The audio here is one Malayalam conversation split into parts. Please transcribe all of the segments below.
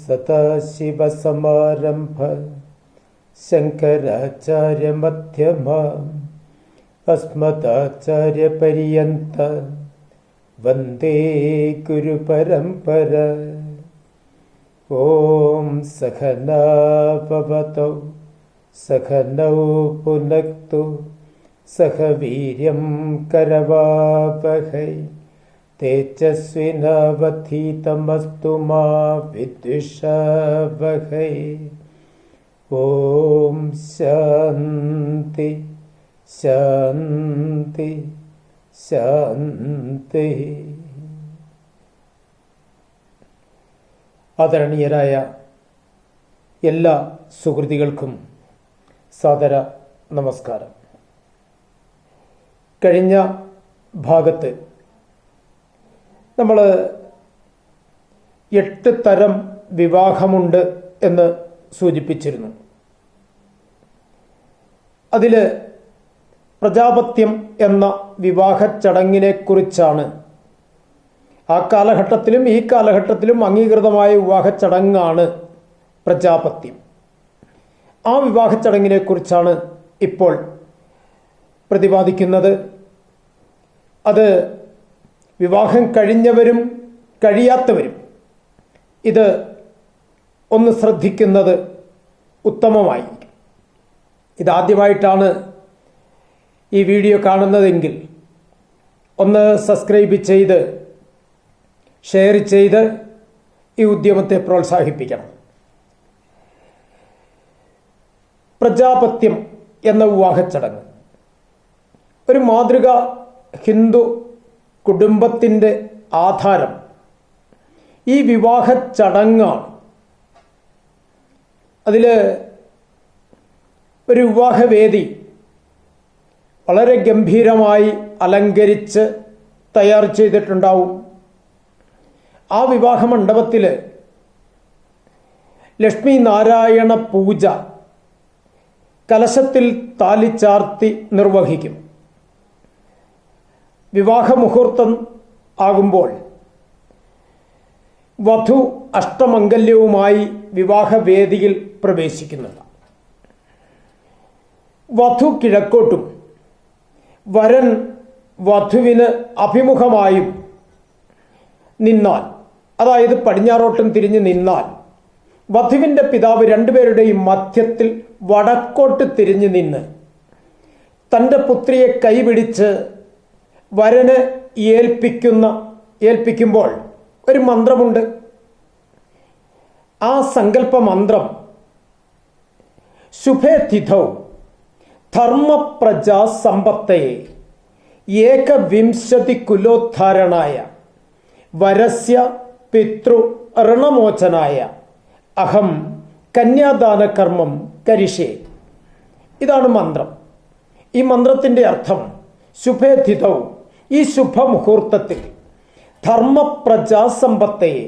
സദാശിവസമാരംഭ ശങ്കരാചാര്യമധ്യമാം അസ്മദാചാര്യപര്യന്ത വന്ദേ ഗുരുപരമ്പര. ഓം സഖനാ ഭവതോ സഖനൗ പുനക്തു സഹ വീര്യം കരവാവഹൈ തേജസ്വിനാവധീതമസ്തു മാ വിദ്വിഷാവഹൈ. ഓം ശാന്തി ശാന്തി ശാന്തി. ആദരണീയരായ എല്ലാ സുഹൃത്തുക്കൾക്കും സാദര നമസ്കാരം. കഴിഞ്ഞ ഭാഗത്ത് നമ്മൾ 8 തരം വിവാഹമുണ്ട് എന്ന് സൂചിപ്പിച്ചിരുന്നു. അതിൽ പ്രജാപത്യം എന്ന വിവാഹ ചടങ്ങിനെക്കുറിച്ചാണ്. ആ കാലഘട്ടത്തിലും ഈ കാലഘട്ടത്തിലും അംഗീകൃതമായ വിവാഹ ചടങ്ങാണ് പ്രജാപത്യം. ആ വിവാഹ ചടങ്ങിനെക്കുറിച്ചാണ് ഇപ്പോൾ പ്രതിപാദിക്കുന്നത്. അത് വിവാഹം കഴിഞ്ഞവരും കഴിയാത്തവരും ഇത് ഒന്ന് ശ്രദ്ധിക്കുന്നത് ഉത്തമമായിരിക്കും. ഇതാദ്യമായിട്ടാണ് ഈ വീഡിയോ കാണുന്നതെങ്കിൽ ഒന്ന് സബ്സ്ക്രൈബ് ചെയ്ത് ഷെയർ ചെയ്ത് ഈ ഉദ്യമത്തെ പ്രോത്സാഹിപ്പിക്കണം. പ്രജാപത്യം എന്ന വിവാഹ ചടങ്ങ് ഒരു മാതൃക ഹിന്ദു കുടുംബത്തിൻ്റെ ആധാരം ഈ വിവാഹ ചടങ്ങാണ്. അതിൽ ഒരു വിവാഹവേദി വളരെ ഗംഭീരമായി അലങ്കരിച്ച് തയ്യാർ ചെയ്തിട്ടുണ്ടാവും. ആ വിവാഹ മണ്ഡപത്തിൽ ലക്ഷ്മി നാരായണ പൂജ കലശത്തിൽ താലിച്ചാർത്തി നിർവഹിക്കും. വിവാഹമുഹൂർത്തം ആകുമ്പോൾ വധു അഷ്ടമംഗല്യവുമായി വിവാഹവേദിയിൽ പ്രവേശിക്കുന്നുണ്ട്. വധു കിഴക്കോട്ടും വരൻ വധുവിന് അഭിമുഖമായും നിന്നാൽ, അതായത് പടിഞ്ഞാറോട്ടും തിരിഞ്ഞ് നിന്നാൽ, വധുവിൻ്റെ പിതാവ് രണ്ടുപേരുടെയും മധ്യത്തിൽ വടക്കോട്ട് തിരിഞ്ഞ് നിന്ന് തൻ്റെ പുത്രിയെ കൈപിടിച്ച് വരന് ഏൽപ്പിക്കുമ്പോൾ ഒരു മന്ത്രമുണ്ട്. ആ സങ്കല്പ മന്ത്രം ശുഭേ തിഥൗ ധർമ്മപ്രജാ സമ്പത്തയെ ഏകവിംശതി കുലോദ്ധാരണായ വരസ്യ പിതൃ ഋണമോചനായ അഹം കന്യാദാന കർമ്മം കരിഷേ. ഇതാണ് മന്ത്രം. ഈ മന്ത്രത്തിൻ്റെ അർത്ഥം ശുഭേ തിഥൗ, ഈ ശുഭമുഹൂർത്തത്തിൽ ധർമ്മപ്രജാസമ്പത്തയെ,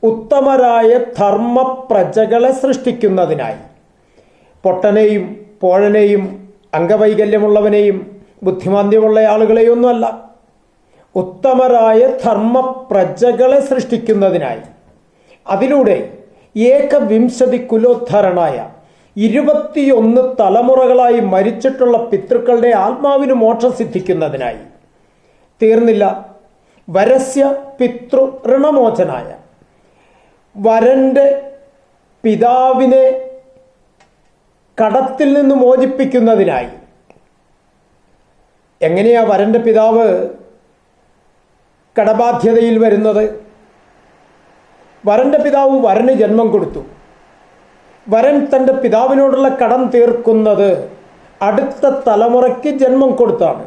ഉത്തമരായ ധർമ്മപ്രജകളെ സൃഷ്ടിക്കുന്നതിനായി, പൊട്ടനെയും പോഴനെയും അംഗവൈകല്യമുള്ളവനെയും ബുദ്ധിമാന്ദ്യമുള്ള ആളുകളെയൊന്നുമല്ല, ഉത്തമരായ ധർമ്മപ്രജകളെ സൃഷ്ടിക്കുന്നതിനായി, അതിലൂടെ ഏകവിംശതി കുലോദ്ധാരണായ 21 തലമുറകളായി മരിച്ചിട്ടുള്ള പിതൃക്കളുടെ ആത്മാവിന് മോക്ഷം സിദ്ധിക്കുന്നതിനായി. തീർന്നില്ല, വരസ്യ പിതൃ ഋണമോചനായ, വരൻ്റെ പിതാവിനെ കടത്തിൽ നിന്ന് മോചിപ്പിക്കുന്നതിനായി. എങ്ങനെയാ വരൻ്റെ പിതാവ് കടബാധ്യതയിൽ വരുന്നത്? വരൻ്റെ പിതാവ് വരന് ജന്മം കൊടുത്തു. വരൻ തൻ്റെ പിതാവിനോടുള്ള കടം തീർക്കുന്നത് അടുത്ത തലമുറയ്ക്ക് ജന്മം കൊടുത്താണ്.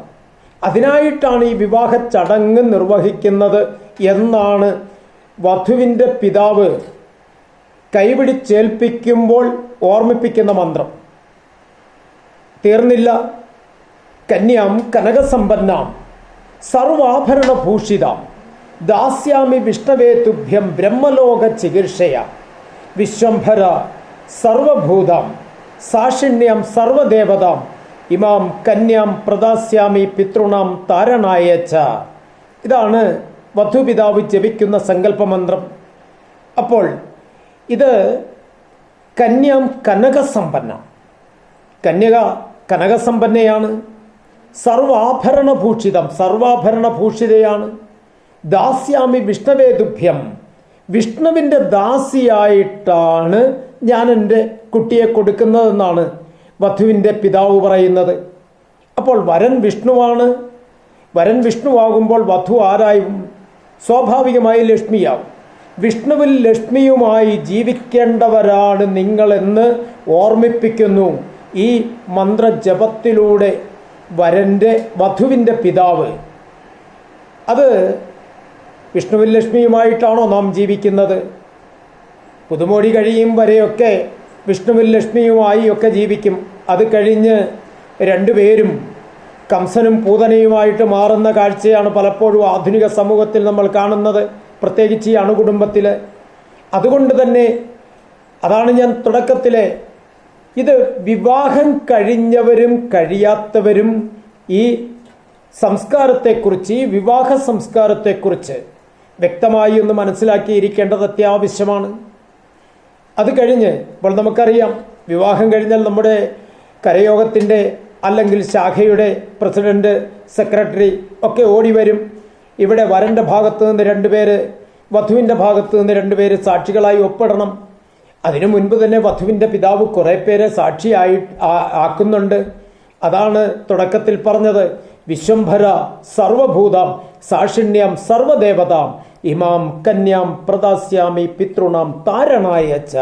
അതിനായിട്ടാണ് ഈ വിവാഹ ചടങ്ങ് നിർവഹിക്കുന്നത് എന്നാണ് വധുവിൻ്റെ പിതാവ് കൈപിടിച്ചേൽപ്പിക്കുമ്പോൾ ഓർമ്മിപ്പിക്കുന്ന മന്ത്രം. തീർന്നില്ല. കന്യാം കനകസമ്പന്നാം സർവാഭരണഭൂഷിതാം ദാസ്യാമി വിഷ്ണവേ തുഭ്യം ബ്രഹ്മലോക ചികിത്സയ വിശ്വംഭര സർവഭൂതാം സാക്ഷിണ്യാം സർവദേവതാം ഇമാം കന്യാം പ്രദാസ്യാമി പിതൃണാം താരണായ ച. ഇതാണ് വധുപിതാവ് ജപിക്കുന്ന സങ്കല്പമന്ത്രം. അപ്പോൾ ഇത് കന്യാം കനകസമ്പന്ന, കന്യക കനകസമ്പന്നയാണ്. സർവാഭരണഭൂഷിതം, സർവാഭരണഭൂഷിതയാണ്. ദാസ്യാമി വിഷ്ണവേ തുഭ്യം, വിഷ്ണുവിൻ്റെ ദാസിയായിട്ടാണ് ഞാൻ എൻ്റെ കുട്ടിയെ കൊടുക്കുന്നതെന്നാണ് വധുവിൻ്റെ പിതാവ് പറയുന്നത്. അപ്പോൾ വരൻ വിഷ്ണുവാണ്. വരൻ വിഷ്ണുവാകുമ്പോൾ വധു ആരായും? സ്വാഭാവികമായി ലക്ഷ്മിയാവും. വിഷ്ണുവിൽ ലക്ഷ്മിയുമായി ജീവിക്കേണ്ടവരാണ് നിങ്ങളെന്ന് ഓർമ്മിപ്പിക്കുന്നു ഈ മന്ത്രജപത്തിലൂടെ വധുവിൻ്റെ പിതാവ്. അത് വിഷ്ണുവിൽ ലക്ഷ്മിയുമായിട്ടാണോ നാം ജീവിക്കുന്നത്? പുതുമോടി കഴിയും വരെയൊക്കെ വിഷ്ണുവിൽ ലക്ഷ്മിയുമായി ഒക്കെ ജീവിക്കും. അത് കഴിഞ്ഞ് രണ്ടുപേരും കംസനും പൂതനയുമായിട്ട് മാറുന്ന കാഴ്ചയാണ് പലപ്പോഴും ആധുനിക സമൂഹത്തിൽ നമ്മൾ കാണുന്നത്, പ്രത്യേകിച്ച് ഈ അണുകുടുംബത്തിൽ. അതുകൊണ്ട് തന്നെ അതാണ് ഞാൻ തുടക്കത്തിലെ, ഇത് വിവാഹം കഴിഞ്ഞവരും കഴിയാത്തവരും ഈ സംസ്കാരത്തെക്കുറിച്ച്, ഈ വിവാഹ സംസ്കാരത്തെക്കുറിച്ച് വ്യക്തമായി ഒന്ന് മനസ്സിലാക്കിയിരിക്കേണ്ടത് അത്യാവശ്യമാണ്. അത് കഴിഞ്ഞ് ഇപ്പോൾ നമുക്കറിയാം, വിവാഹം കഴിഞ്ഞാൽ നമ്മുടെ കരയോഗത്തിൻ്റെ അല്ലെങ്കിൽ ശാഖയുടെ പ്രസിഡന്റ്, സെക്രട്ടറി ഒക്കെ ഓടി വരും. ഇവിടെ വരൻ്റെ ഭാഗത്ത് നിന്ന് 2 പേര്, വധുവിൻ്റെ ഭാഗത്ത് നിന്ന് 2 പേര് സാക്ഷികളായി ഒപ്പിടണം. അതിനു മുൻപ് തന്നെ വധുവിൻ്റെ പിതാവ് കുറേ പേരെ സാക്ഷിയായി ആക്കുന്നുണ്ട്. അതാണ് തുടക്കത്തിൽ പറഞ്ഞത്, വിശ്വംഭര സർവഭൂതാം സാക്ഷിണ്യാം സർവദേവതാം ഇമാം കന്യാം പ്രദാസ്യാമി പിതൃണാം താരണായ ച.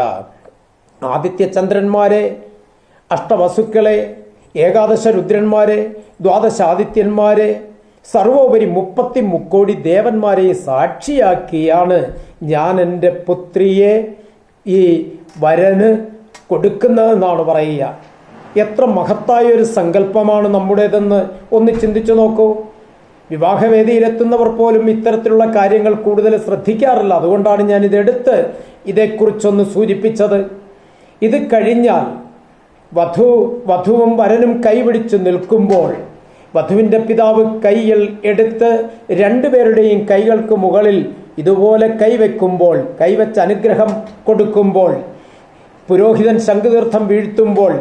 ആദിത്യചന്ദ്രന്മാരെ, അഷ്ടവസുക്കളെ, ഏകാദശ രുദ്രന്മാരെ, ദ്വാദശാദിത്യന്മാരെ, സർവോപരി 33 കോടി ദേവന്മാരെ സാക്ഷിയാക്കിയാണ് ഞാൻ എൻ്റെ പുത്രിയെ ഈ വരന് കൊടുക്കുന്നതെന്നാണ് പറയുക. എത്ര മഹത്തായ ഒരു സങ്കല്പമാണ് നമ്മുടേതെന്ന് ഒന്ന് ചിന്തിച്ചു നോക്കൂ. വിവാഹവേദിയിലെത്തുന്നവർ പോലും ഇത്തരത്തിലുള്ള കാര്യങ്ങൾ കൂടുതൽ ശ്രദ്ധിക്കാറില്ല. അതുകൊണ്ടാണ് ഞാനിതെടുത്ത് ഇതേക്കുറിച്ചൊന്ന് സൂചിപ്പിച്ചത്. ഇത് കഴിഞ്ഞാൽ വധുവും വരനും കൈപിടിച്ച് നിൽക്കുമ്പോൾ വധുവിൻ്റെ പിതാവ് കൈയിൽ എടുത്ത് 2 പേരുടെയും കൈകൾക്ക് മുകളിൽ ഇതുപോലെ കൈവെക്കുമ്പോൾ, കൈവച്ച് അനുഗ്രഹം കൊടുക്കുമ്പോൾ, പുരോഹിതൻ ശംഖുതീർത്ഥം വീഴ്ത്തുമ്പോൾ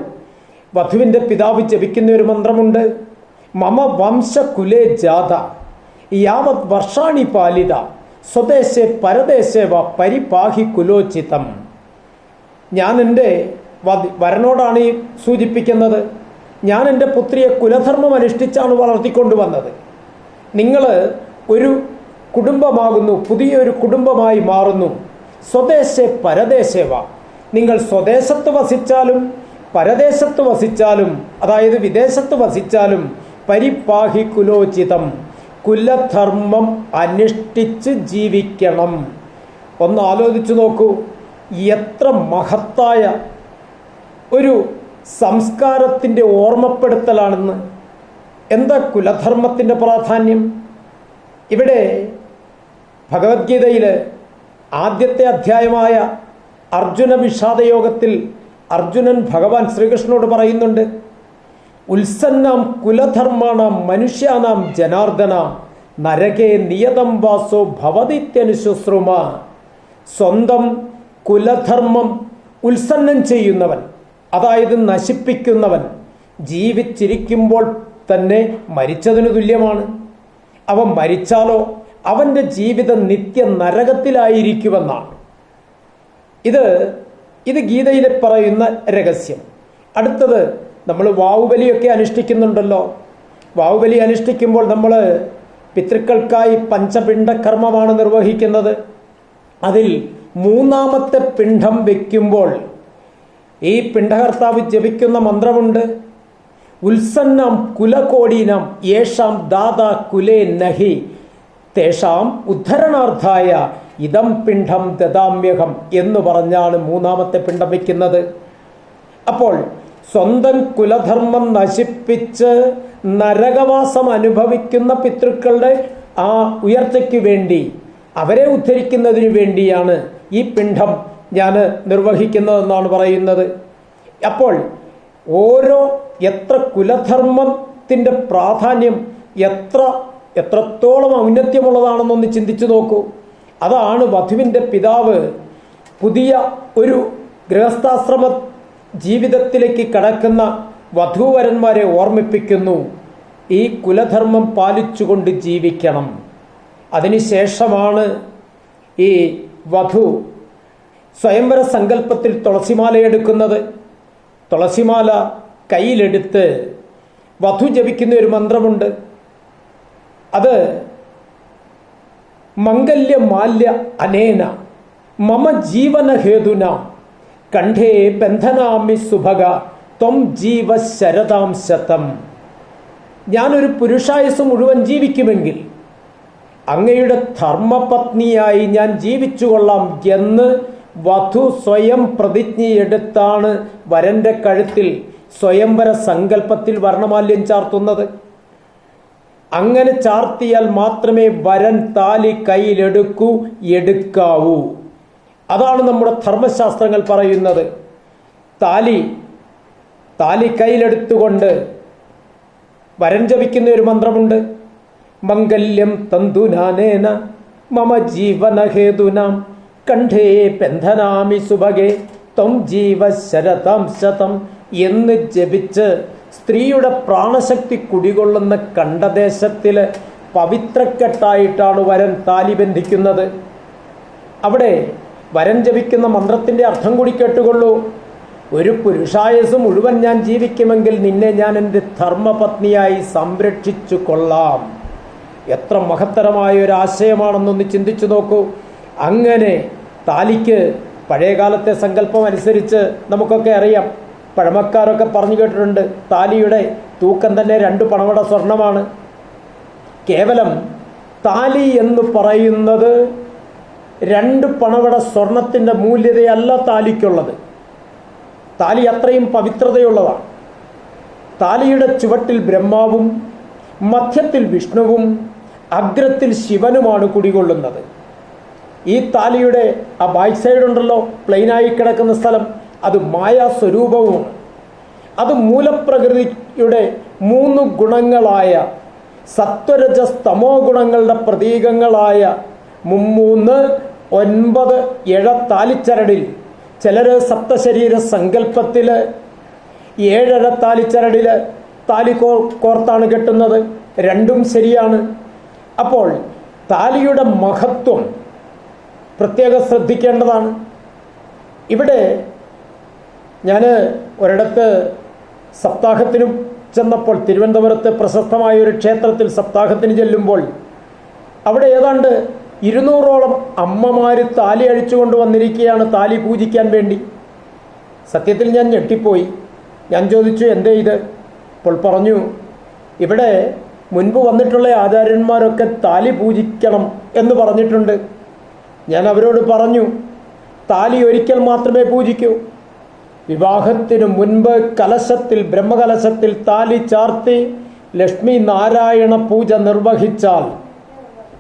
വധുവിൻ്റെ പിതാവ് ജപിക്കുന്ന ഒരു മന്ത്രമുണ്ട്. മമ വംശകുലേ ജാത യാവത് വർഷാണി പാലിത സ്വദേശേ പരദേശേ വ പരിപാഹി കുലോചിതം. ഞാൻ എൻ്റെ വരനോടാണ് ഈ സൂചിപ്പിക്കുന്നത്. ഞാൻ എൻ്റെ പുത്രിയെ കുലധർമ്മം അനുഷ്ഠിച്ചാണ് വളർത്തിക്കൊണ്ടുവന്നത്. നിങ്ങൾ ഒരു കുടുംബമാകുന്നു, പുതിയൊരു കുടുംബമായി മാറുന്നു. സ്വദേശേ പരദേശേവ, നിങ്ങൾ സ്വദേശത്ത് വസിച്ചാലും പരദേശത്ത് വസിച്ചാലും, അതായത് വിദേശത്ത് വസിച്ചാലും, പരിപാഹി കുലോചിതം, കുലധർമ്മം അനുഷ്ഠിച്ച് ജീവിക്കണം. ഒന്ന് ആലോചിച്ചു നോക്കൂ, എത്ര മഹത്തായ ഒരു സംസ്കാരത്തിൻ്റെ ഓർമ്മപ്പെടുത്തലാണെന്ന്. എന്താ കുലധർമ്മത്തിൻ്റെ പ്രാധാന്യം? ഇവിടെ ഭഗവത്ഗീതയിൽ ആദ്യത്തെ അധ്യായമായ അർജുന വിഷാദയോഗത്തിൽ അർജുനൻ ഭഗവാൻ ശ്രീകൃഷ്ണനോട് പറയുന്നുണ്ട്, ഉത്സന്നാം കുലധർമ്മാണാം മനുഷ്യാനാം ജനാർദ്ദന നരകേ നിയതം വാസോ ഭവതിത്യനുശുശ്രുമ. സ്വന്തം കുലധർമ്മം ഉത്സന്നം ചെയ്യുന്നവൻ, അതായത് നശിപ്പിക്കുന്നവൻ, ജീവിച്ചിരിക്കുമ്പോൾ തന്നെ മരിച്ചതിനു തുല്യമാണ്. അവൻ മരിച്ചാലോ അവൻ്റെ ജീവിതം നിത്യ നരകത്തിലായിരിക്കുമെന്നാണ്. ഇത് ഗീതയിൽ പറയുന്ന രഹസ്യം. അടുത്തത്, നമ്മൾ വാവുബലിയൊക്കെ അനുഷ്ഠിക്കുന്നുണ്ടല്ലോ. വാവുബലി അനുഷ്ഠിക്കുമ്പോൾ നമ്മൾ പിതൃക്കൾക്കായി പഞ്ചപിണ്ഡകർമ്മമാണ് നിർവഹിക്കുന്നത്. അതിൽ 3ാമത്തെ പിണ്ഡം വയ്ക്കുമ്പോൾ ഈ പിണ്ഡകർത്താവ് ജപിക്കുന്ന മന്ത്രമുണ്ട്. ഉത്സന്നം കുലകോടീനം യേഷാം ദാദാ കുലേ നഹി തേഷാം ഉദ്ധരണാർത്ഥായ ഇതം പിണ്ഡം ദദാമ്യഹം എന്ന് പറഞ്ഞാണ് മൂന്നാമത്തെ പിണ്ഡം വയ്ക്കുന്നത്. അപ്പോൾ സ്വന്തം കുലധർമ്മം നശിപ്പിച്ച് നരകവാസം അനുഭവിക്കുന്ന പിതൃക്കളുടെ ആ ഉയർച്ചയ്ക്ക് വേണ്ടി, അവരെ ഉദ്ധരിക്കുന്നതിന് വേണ്ടിയാണ് ഈ പിണ്ഡം ഞാൻ നിർവഹിക്കുന്നതെന്നാണ് പറയുന്നത്. അപ്പോൾ എത്ര കുലധർമ്മത്തിൻ്റെ പ്രാധാന്യം എത്രത്തോളം ഔന്നത്യമുള്ളതാണെന്നൊന്ന് ചിന്തിച്ചു നോക്കൂ. അതാണ് വധുവിൻ്റെ പിതാവ് പുതിയ ഒരു ഗൃഹസ്ഥാശ്രമ ജീവിതത്തിലേക്ക് കടക്കുന്ന വധൂവരന്മാരെ ഓർമ്മിപ്പിക്കുന്നു. ഈ കുലധർമ്മം പാലിച്ചുകൊണ്ട് ജീവിക്കണം. അതിനുശേഷമാണ് ഈ വധു സ്വയംവര സങ്കല്പത്തിൽ തുളസിമാല എടുക്കുന്നത്. തുളസിമാല കയ്യിലെടുത്ത് വധു ജപിക്കുന്ന ഒരു മന്ത്രമുണ്ട്. അത് മംഗല്യമാല്യ അനേന മമ ജീവന ഹേതുന കണ്ഠേ ബന്ധനാമി സുഭഗ ത്വം ജീവ ശരതാം ശതം. ഞാനൊരു പുരുഷായുസ് മുഴുവൻ ജീവിക്കുമെങ്കിൽ അങ്ങയുടെ ധർമ്മപത്നിയായി ഞാൻ ജീവിച്ചുകൊള്ളാം എന്ന് വധു സ്വയം പ്രതിജ്ഞയെടുത്താണ് വരന്റെ കഴുത്തിൽ സ്വയംവര സങ്കല്പത്തിൽ വർണ്ണമാല്യം ചാർത്തുന്നത്. അങ്ങനെ ചാർത്തിയാൽ മാത്രമേ വരൻ താലി എടുക്കാവൂ. അതാണ് നമ്മുടെ ധർമ്മശാസ്ത്രങ്ങൾ പറയുന്നത്. താലി കയ്യിലെടുത്തുകൊണ്ട് വരൻ ജപിക്കുന്ന ഒരു മന്ത്രമുണ്ട്. മംഗല്യം തന്തുനാനേന മമ ജീവനഹേതുനാം കണ്ഠേ ബന്ധനാമി സുഭഗേ ത്വം ജീവ ശരതാം ശതം എന്ന് ജപിച്ച് സ്ത്രീയുടെ പ്രാണശക്തി കുടികൊള്ളുന്ന കണ്ഠദേശത്തിൽ പവിത്രക്കെട്ടായിട്ടാണ് വരൻ താലി ബന്ധിക്കുന്നത്. അവിടെ വരൻ ജപിക്കുന്ന മന്ത്രത്തിൻ്റെ അർത്ഥം കൂടി കേട്ടുകൊള്ളൂ. ഒരു പുരുഷായുസ് മുഴുവൻ ഞാൻ ജീവിക്കുമെങ്കിൽ നിന്നെ ഞാൻ എൻ്റെ ധർമ്മപത്നിയായി സംരക്ഷിച്ചു കൊള്ളാം. എത്ര മഹത്തരമായ ഒരു ആശയമാണെന്നൊന്ന് ചിന്തിച്ചു നോക്കൂ. അങ്ങനെ താലിക്ക് പഴയകാലത്തെ സങ്കല്പം അനുസരിച്ച് നമുക്കൊക്കെ അറിയാം, പഴമക്കാരൊക്കെ പറഞ്ഞു കേട്ടിട്ടുണ്ട്, താലിയുടെ തൂക്കം തന്നെ 2 പണവട സ്വർണമാണ്. കേവലം താലി എന്ന് പറയുന്നത് 2 പണവട സ്വർണത്തിൻ്റെ മൂല്യതയല്ല താലിക്കുള്ളത്. താലി അത്രയും പവിത്രതയുള്ളതാണ്. താലിയുടെ ചുവട്ടിൽ ബ്രഹ്മാവും മധ്യത്തിൽ വിഷ്ണുവും അഗ്രത്തിൽ ശിവനുമാണ് കുടികൊള്ളുന്നത്. ഈ താലിയുടെ ആ ബാക്ക് സൈഡ് ഉണ്ടല്ലോ, പ്ലെയിനായി കിടക്കുന്ന സ്ഥലം, അത് മായാസ്വരൂപവുമാണ്. അത് മൂലപ്രകൃതിയുടെ 3 ഗുണങ്ങളായ സത്വരജസ് തമോ ഗുണങ്ങളുടെ പ്രതീകങ്ങളായ 3, 9 ഇഴ താലിച്ചരടിൽ, ചിലർ സപ്തശരീര സങ്കല്പത്തിൽ 7 ഇഴ താലിച്ചരടിൽ താലി കോർത്താണ് കെട്ടുന്നത്. രണ്ടും ശരിയാണ്. അപ്പോൾ താലിയുടെ മഹത്വം പ്രത്യേകം ശ്രദ്ധിക്കേണ്ടതാണ്. ഇവിടെ ഞാൻ ഒരിടത്ത് സപ്താഹത്തിനും ചെന്നപ്പോൾ, തിരുവനന്തപുരത്ത് പ്രശസ്തമായ ഒരു ക്ഷേത്രത്തിൽ സപ്താഹത്തിന് ചെല്ലുമ്പോൾ അവിടെ ഏതാണ്ട് 200ഓളം അമ്മമാർ താലി അഴിച്ചുകൊണ്ട് വന്നിരിക്കുകയാണ് താലി പൂജിക്കാൻ വേണ്ടി. സത്യത്തിൽ ഞാൻ ഞെട്ടിപ്പോയി. ഞാൻ ചോദിച്ചു, എന്തേ ഇത്? അപ്പോൾ പറഞ്ഞു, ഇവിടെ മുൻപ് വന്നിട്ടുള്ള ആചാര്യന്മാരൊക്കെ താലി പൂജിക്കണം എന്ന് പറഞ്ഞിട്ടുണ്ട്. ഞാൻ അവരോട് പറഞ്ഞു, താലി ഒരിക്കൽ മാത്രമേ പൂജിക്കൂ. വിവാഹത്തിനു മുൻപ് കലശത്തിൽ, ബ്രഹ്മകലശത്തിൽ താലി ചാർത്തി ലക്ഷ്മി നാരായണ പൂജ നിർവഹിച്ചാൽ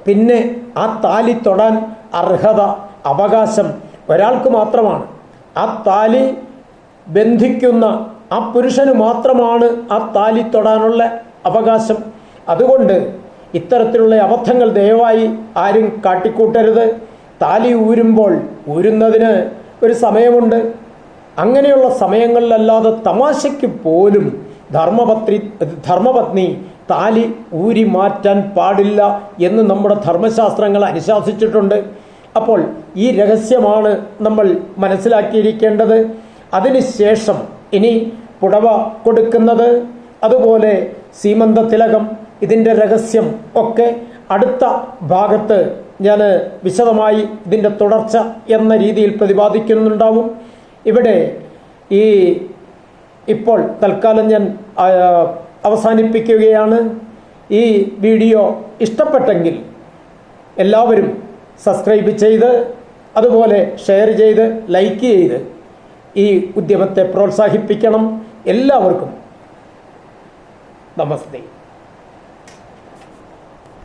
പിന്നെ ആ താലി തൊടാൻ അർഹത, അവകാശം ഒരാൾക്ക് മാത്രമാണ്. ആ താലി ബന്ധിക്കുന്ന ആ പുരുഷന് മാത്രമാണ് ആ താലി തൊടാനുള്ള അവകാശം. അതുകൊണ്ട് ഇത്തരത്തിലുള്ള അബദ്ധങ്ങൾ ദയവായി ആരും കാട്ടിക്കൂട്ടരുത്. താലി ഊരുന്നതിന് ഒരു സമയമുണ്ട്. അങ്ങനെയുള്ള സമയങ്ങളിലല്ലാതെ തമാശയ്ക്ക് പോലും ധർമ്മപത്നി താലി ഊരി മാറ്റാൻ പാടില്ല എന്ന് നമ്മുടെ ധർമ്മശാസ്ത്രങ്ങൾ അനുശാസിച്ചിട്ടുണ്ട്. അപ്പോൾ ഈ രഹസ്യമാണ് നമ്മൾ മനസ്സിലാക്കിയിരിക്കേണ്ടത്. അതിനുശേഷം ഇനി പുടവ കൊടുക്കുന്നത്, അതുപോലെ സീമന്ത തിലകം, ഇതിൻ്റെ രഹസ്യം ഒക്കെ അടുത്ത ഭാഗത്ത് ഞാൻ വിശദമായി ഇതിൻ്റെ തുടർച്ച എന്ന രീതിയിൽ പ്രതിപാദിക്കുന്നുണ്ടാവും. ഇവിടെ ഇപ്പോൾ തൽക്കാലം ഞാൻ അവസാനിപ്പിക്കുകയാണ്. ഈ വീഡിയോ ഇഷ്ടപ്പെട്ടെങ്കിൽ എല്ലാവരും സബ്സ്ക്രൈബ് ചെയ്ത് അതുപോലെ ഷെയർ ചെയ്ത് ലൈക്ക് ചെയ്ത് ഈ ഉദ്യമത്തെ പ്രോത്സാഹിപ്പിക്കണം. എല്ലാവർക്കും നമസ്തേ.